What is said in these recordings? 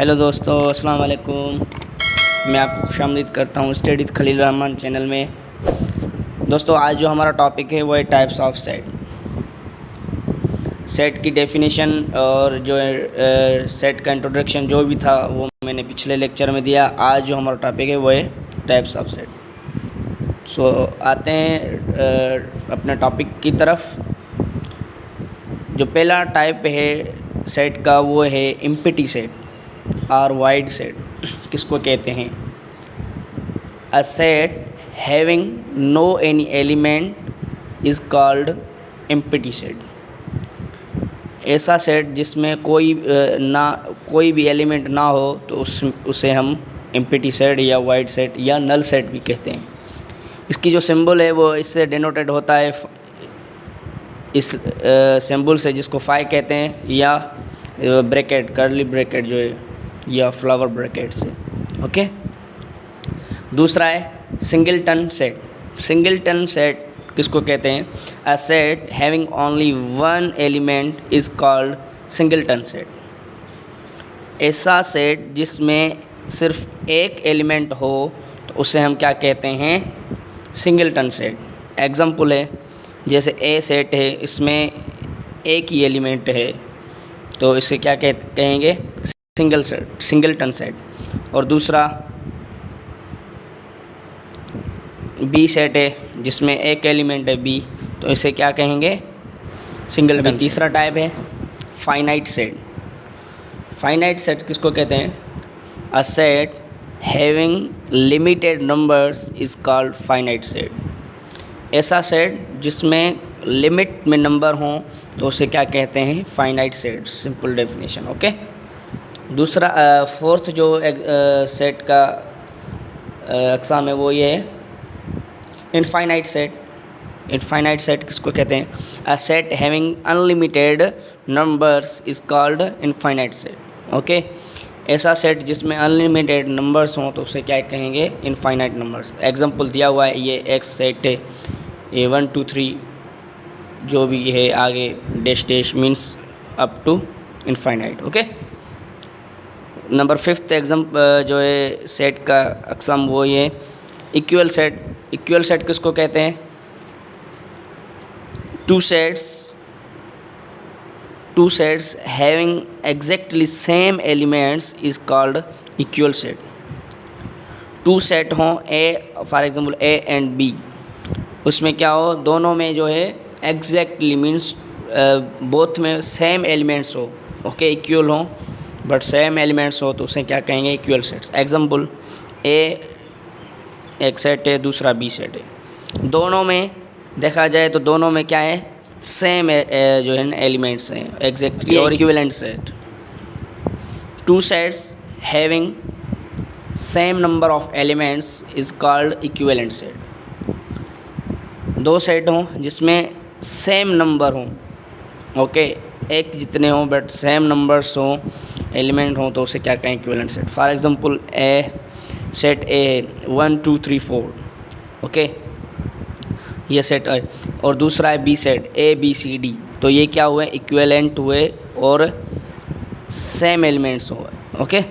Hello दोस्तों, अस्सलाम वालेकुम। मैं आपको खुशामदीद करता हूँ study with Khalil Rahman channel में। दोस्तों, आज जो हमारा टॉपिक है वो है टाइप्स ऑफ सेट। सेट की डेफिनेशन और जो सेट का इंट्रोडक्शन जो भी था वो मैंने पिछले लेक्चर में दिया। आज जो हमारा टॉपिक है वो है टाइप्स ऑफ सेट। सो आते हैं अपने टॉपिक की तरफ। जो पहला टाइप है सेट का वो है एम्प्टी सेट और वाइड सेट। किसको कहते हैं? A set having no any element is called empty set. ऐसा सेट जिसमें कोई भी एलिमेंट ना हो तो उसे हम एम्प्टी सेट या वाइड सेट या नल सेट भी कहते हैं। इसकी जो सिंबल है वो इससे डिनोटेड होता है, इस सिंबल से, जिसको फाई कहते हैं, या ब्रैकेट, कर्ली ब्रैकेट जो है, या फ्लावर ब्रैकेट से। ओके। दूसरा है सिंगलटन सेट। सिंगलटन सेट किसको कहते हैं? A set having only one element is called singleton set. ऐसा सेट जिसमें सिर्फ एक एलिमेंट हो तो उसे हम क्या कहते हैं? Singleton set. एग्जाम्पल है, जैसे ए सेट है, इसमें एक ही एलिमेंट है तो इसे क्या कहेंगे? Singleton set. और दूसरा बी सेट है जिसमें एक एलिमेंट है बी, तो इसे क्या कहेंगे? सिंगलटन। तीसरा टाइप है फाइनाइट सेट। फाइनाइट सेट किसको कहते हैं? A set having limited numbers is called finite set. ऐसा सेट जिसमें लिमिट में नंबर हों तो उसे क्या कहते हैं? Finite set. Simple definition. Okay. दूसरा फोर्थ जो सेट का अक़साम है वो ये है इनफाइनाइट सेट। इनफाइनाइट सेट किसको कहते हैं? A set having unlimited numbers is called infinite set. Okay. ऐसा सेट जिसमें अनलिमिटेड नंबर्स हों तो उसे क्या कहेंगे? Infinite numbers. एग्जांपल दिया हुआ है, ये एक्स सेट है, ये 1 2 3 जो भी है आगे dash dash means up to infinite. Okay. Number 5th जो है सेट का अक़साम वो ये इक्वल सेट। इक्वल सेट किसको कहते हैं? Two sets having exactly same elements is called equal set. Two set हों, A for example A and B, उसमें क्या हो, दोनों में जो है एग्जैक्टली मीन्स बोथ में सेम एलिमेंट्स हो। ओके। इक्वल हों बट सेम एलिमेंट्स हो तो उसे क्या कहेंगे? Equal sets. एग्जांपल, ए एक सेट है, दूसरा बी सेट है, दोनों में देखा जाए तो दोनों में क्या है? सेम जो है एलिमेंट्स हैं, एग्जैक्टली और equivalent set. Two sets having same number of elements is called equivalent set. दो सेट हों जिसमें सेम नंबर हों, ओके, एक जितने हों बट सेम नंबर्स हों, एलिमेंट हों, तो उसे क्या कहें? Equivalent set. For example, a set A 1 2 3 4, okay, ये सेट है। और दूसरा है B set A B C D, तो ये क्या हुए? इक्विवेलेंट हुए और सेम एलिमेंट्स हुए। ओके।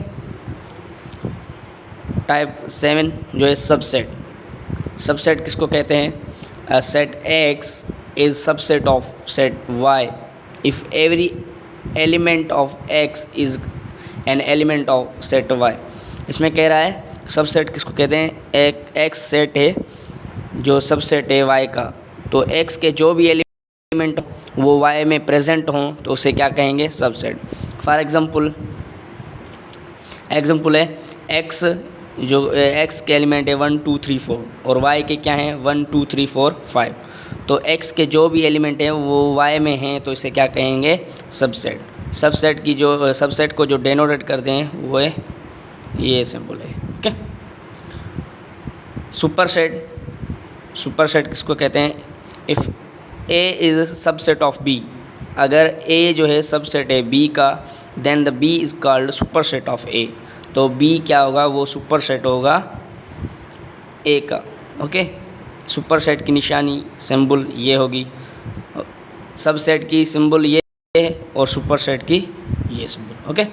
टाइप 7 जो है सबसेट। सबसेट किसको कहते हैं? A set X is subset of set Y if every element of X is an element of set Y. इसमें कह रहा है सबसेट किसको कहते हैं? एक एक्स सेट है जो सबसेट है वाई का, तो एक्स के जो भी एलिमेंट वो वाई में प्रेजेंट हों तो उसे क्या कहेंगे? सबसेट। फॉर एग्जांपल है एक्स, जो एक्स के एलिमेंट है 1 2 3 4 और वाई के क्या हैं? 1 2 3 4 5, तो एक्स के जो भी एलिमेंट हैं वो वाई में हैं तो इसे क्या कहेंगे? सबसेट। सबसेट को जो डेनोटेट करते हैं वो है ये सिंबल है। ओके। सुपर सेट किसको कहते हैं? If A is subset of B, अगर ए जो है सबसेट है बी का, then the B is called superset of A, तो बी क्या होगा? वो सुपर सेट होगा ए का। ओके। सुपर सेट की निशानी सिंबल ये होगी, सबसेट की सिंबल ये है और सुपर सेट की ये सिंबल। ओके।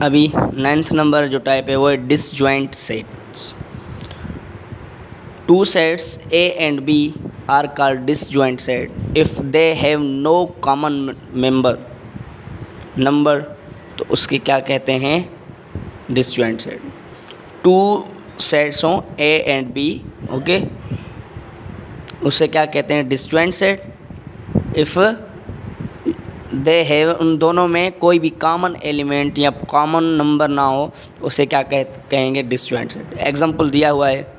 अभी 9th नंबर जो टाइप है वो है disjoint sets. Two sets A and B are called disjoint set if they have no common number, तो उसके क्या कहते हैं, डिसजॉइंट सेट। टू सेट्स हों ए एंड बी, ओके, उसे क्या कहते हैं, disjoint set. If they have, उन दोनों में कोई भी कॉमन एलिमेंट या कॉमन नंबर ना हो, उसे क्या कहेंगे, डिसजॉइंट सेट। एग्जांपल दिया हुआ है,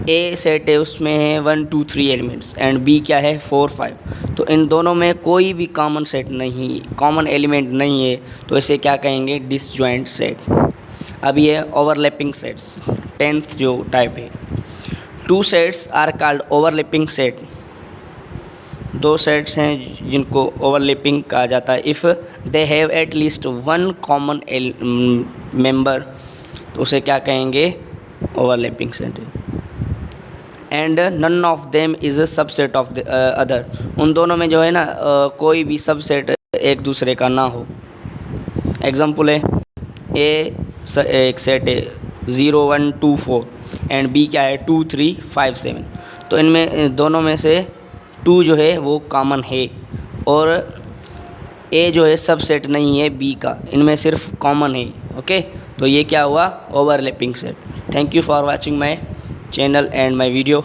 ए सेट है, उसमें है 1 2 3 एलिमेंट्स एंड बी क्या है 4 5, तो इन दोनों में कोई भी कॉमन सेट नहीं, कॉमन एलिमेंट नहीं है, तो इसे क्या कहेंगे, डिसजॉइंट सेट। अब ये ओवरलैपिंग सेट्स, 10th जो टाइप है। Two sets are called overlapping set, दो सेट्स हैं जिनको ओवरलैपिंग कहा जाता है। If they have at least one common member, तो उसे क्या कहेंगे, overlapping set. And none of them is a subset of the other, उन दोनों में जो है ना कोई भी सबसेट एक दूसरे का ना हो। एग्जांपल है, एक सेट है 0 1 2 4 एंड बी क्या है 2 3 5 7, तो इनमें दोनों में से 2 जो है वो कॉमन है और ए जो है सबसेट नहीं है बी का, इनमें सिर्फ कॉमन है। ओके, तो ये क्या हुआ, overlapping set. Thank you for watching my channel and my video.